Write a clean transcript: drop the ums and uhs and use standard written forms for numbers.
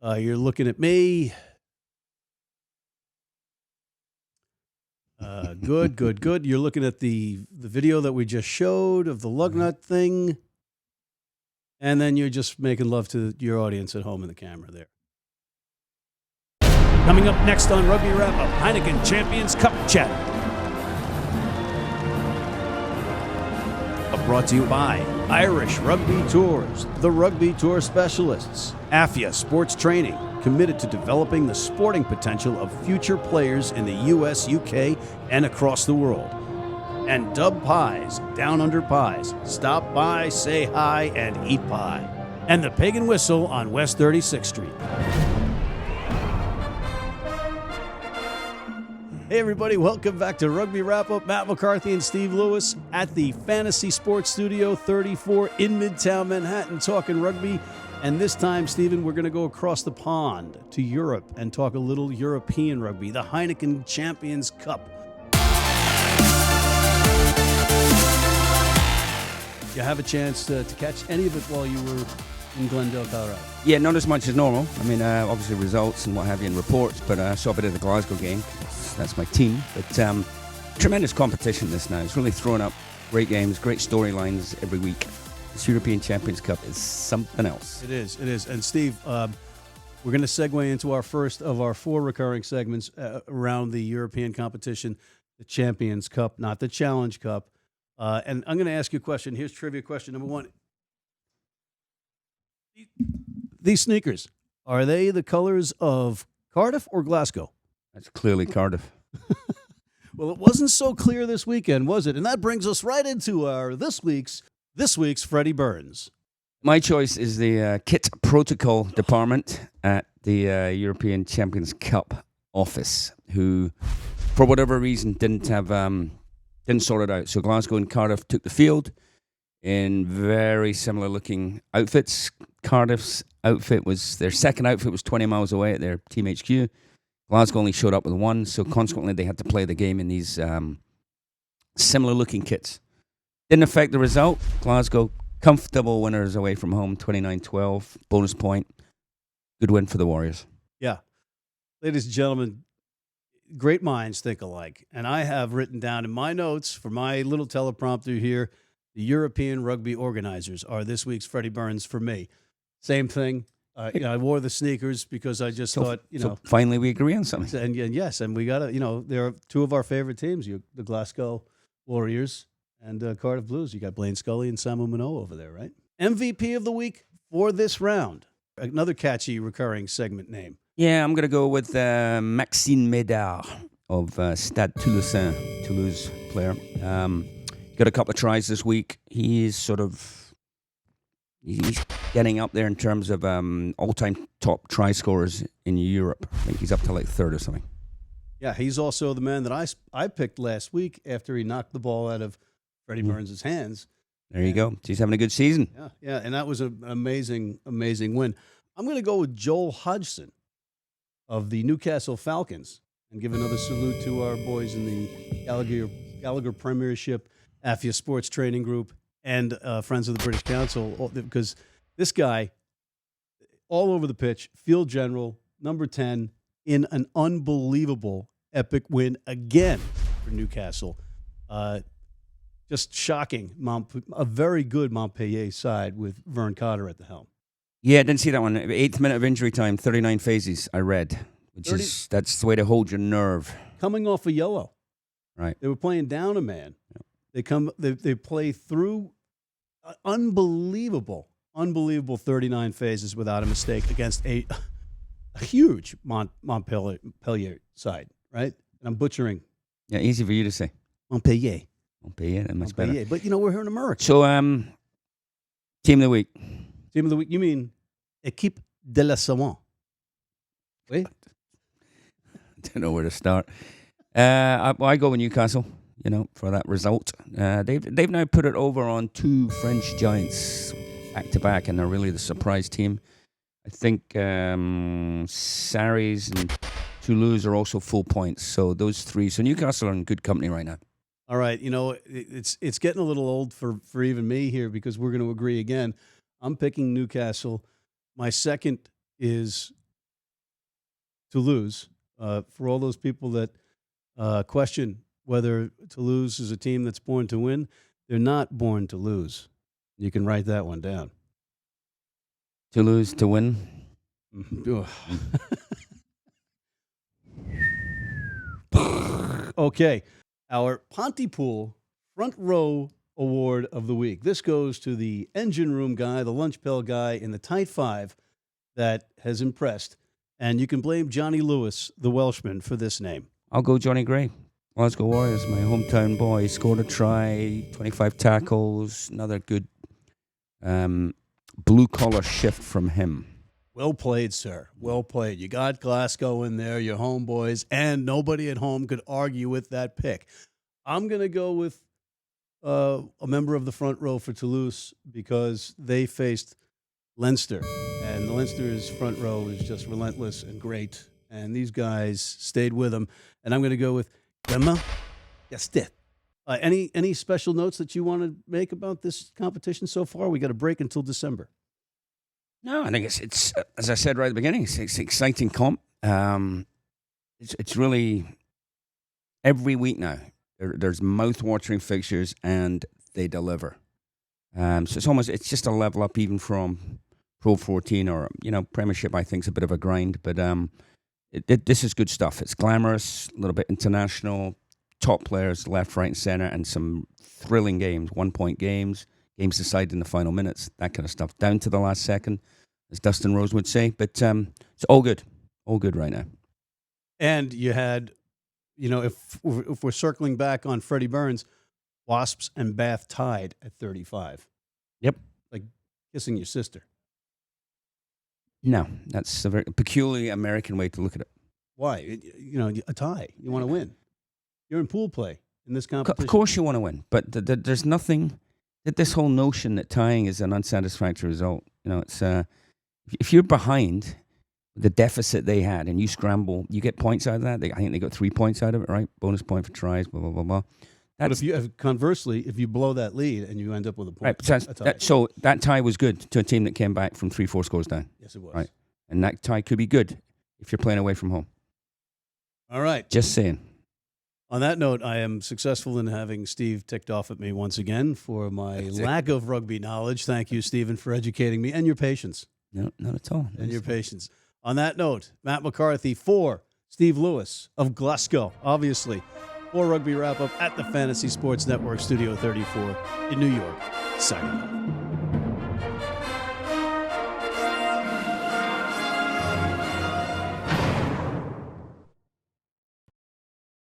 You're looking at me. Good, good, good. You're looking at the video that we just showed of the lug nut thing. And then you're just making love to your audience at home in the camera there. Coming up next on Rugby Wrap-Up, Heineken Champions Cup Chat. Brought to you by Irish Rugby Tours, the Rugby Tour Specialists, AFIA Sports Training, committed to developing the sporting potential of future players in the U.S., UK, and across the world. And Dub Pies, Down Under Pies. Stop by, say hi, and eat pie. And the Pagan Whistle on West 36th Street. Hey everybody, welcome back to Rugby Wrap-Up. Matt McCarthy and Steve Lewis at the Fantasy Sports Studio 34 in Midtown Manhattan talking rugby. And this time, Stephen, we're going to go across the pond to Europe and talk a little European rugby, the Heineken Champions Cup. You have a chance to catch any of it while you were in Glendale, Colorado? Yeah, not as much as normal. I mean, obviously results and what have you and reports, but I saw a bit of the Glasgow game. That's my team. But tremendous competition this now. It's really throwing up great games, great storylines every week. This European Champions Cup is something else. It is. And Steve, we're going to segue into our first of our 4 recurring segments around the European competition, the Champions Cup, not the Challenge Cup. And I'm going to ask you a question. Here's trivia question number 1. These sneakers, are they the colors of Cardiff or Glasgow? That's clearly Cardiff. Well, it wasn't so clear this weekend, was it? And that brings us right into our this week's Freddie Burns. My choice is the kit protocol department at the European Champions Cup office, who, for whatever reason, didn't sort it out. So Glasgow and Cardiff took the field in very similar looking outfits. Cardiff's outfit was, their second outfit was 20 miles away at their team HQ. Glasgow only showed up with one, so consequently they had to play the game in these similar looking kits. Didn't affect the result. Glasgow, comfortable winners away from home, 29-12, bonus point. Good win for the Warriors. Yeah. Ladies and gentlemen, great minds think alike. And I have written down in my notes for my little teleprompter here, the European rugby organizers are this week's Freddie Burns for me. Same thing. I wore the sneakers because I just thought, So finally we agree on something. And yes, and we got to, there are 2 of our favorite teams, the Glasgow Warriors and Cardiff Blues. You got Blaine Scully and Samu Manoa over there, right? MVP of the week for this round. Another catchy recurring segment name. Yeah, I'm going to go with Maxime Médard of Stade Toulouse player. Got a couple of tries this week. He's getting up there in terms of all-time top try scorers in Europe. I think he's up to like 3rd or something. Yeah, he's also the man that I picked last week after he knocked the ball out of Freddie Burns' hands. There you go. He's having a good season. Yeah, and that was an amazing, amazing win. I'm going to go with Joel Hodgson of the Newcastle Falcons and give another salute to our boys in the Gallagher Premiership, AFIA Sports Training Group, and Friends of the British Council, because this guy, all over the pitch, field general, number 10, in an unbelievable epic win again for Newcastle. Just shocking. A very good Montpellier side with Vern Cotter at the helm. Yeah, I didn't see that one. 8th minute of injury time, 39 phases, I read. That's the way to hold your nerve. Coming off a yellow. Right. They were playing down a man. Yeah. They play through unbelievable 39 phases without a mistake against a huge Montpellier side, right? And I'm butchering. Yeah, easy for you to say. Montpellier, that much better. But we're here in America. So, team of the week. Team of the week. You mean Équipe de la Savon? Wait. I don't know where to start. I go with Newcastle, for that result. They've now put it over on 2 French giants back to back, and they're really the surprise team. I think Sarries and Toulouse are also full points. So those 3. So Newcastle are in good company right now. All right, it's getting a little old for even me here because we're going to agree again. I'm picking Newcastle. My second is Toulouse. For all those people that question whether Toulouse is a team that's born to win, they're not born to lose. You can write that one down. Toulouse to win. Okay, our Pontypool Front Row Award of the Week. This goes to the engine room guy, the lunch pail guy in the tight five that has impressed. And you can blame Johnny Lewis, the Welshman, for this name. I'll go Johnny Gray. Glasgow Warriors, my hometown boy. Scored a try, 25 tackles, another good blue-collar shift from him. Well played, sir. Well played. You got Glasgow in there, your homeboys, and nobody at home could argue with that pick. I'm going to go with a member of the front row for Toulouse because they faced Leinster, and the Leinster's front row is just relentless and great, and these guys stayed with them. And I'm going to go with Gemma Gastet. Any special notes that you want to make about this competition so far? We got a break until December. No, I think it's as I said right at the beginning, it's an exciting comp. It's really every week now. There's mouth-watering fixtures, and they deliver. So it's just a level up even from Pro 14 or Premiership. I think is a bit of a grind, but this is good stuff. It's glamorous, a little bit international, top players left, right, and center, and some thrilling games, 1-point games decided in the final minutes, that kind of stuff, down to the last second, as Dustin Rose would say. But it's all good right now. And you had, if we're circling back on Freddie Burns, Wasps and Bath tied at 35. Yep. Like kissing your sister. No, that's a very peculiarly American way to look at it. Why? A tie. You want to win. You're in pool play in this competition. Of course you want to win, but there's nothing, this whole notion that tying is an unsatisfactory result. It's if you're behind the deficit they had and you scramble, you get points out of that. I think they got 3 points out of it, right? Bonus point for tries, blah, blah, blah, blah. But conversely, if you blow that lead and you end up with a point, right, so that tie was good to a team that came back from 3-4 scores down. Yes, it was. Right, and that tie could be good if you're playing away from home. All right. Just saying. On that note, I am successful in having Steve ticked off at me once again for my lack of rugby knowledge. Thank you, Stephen, for educating me and your patience. No, not at all. And your patience. On that note, Matt McCarthy for Steve Lewis of Glasgow, obviously, for Rugby Wrap-Up at the Fantasy Sports Network, Studio 34 in New York. Signing off.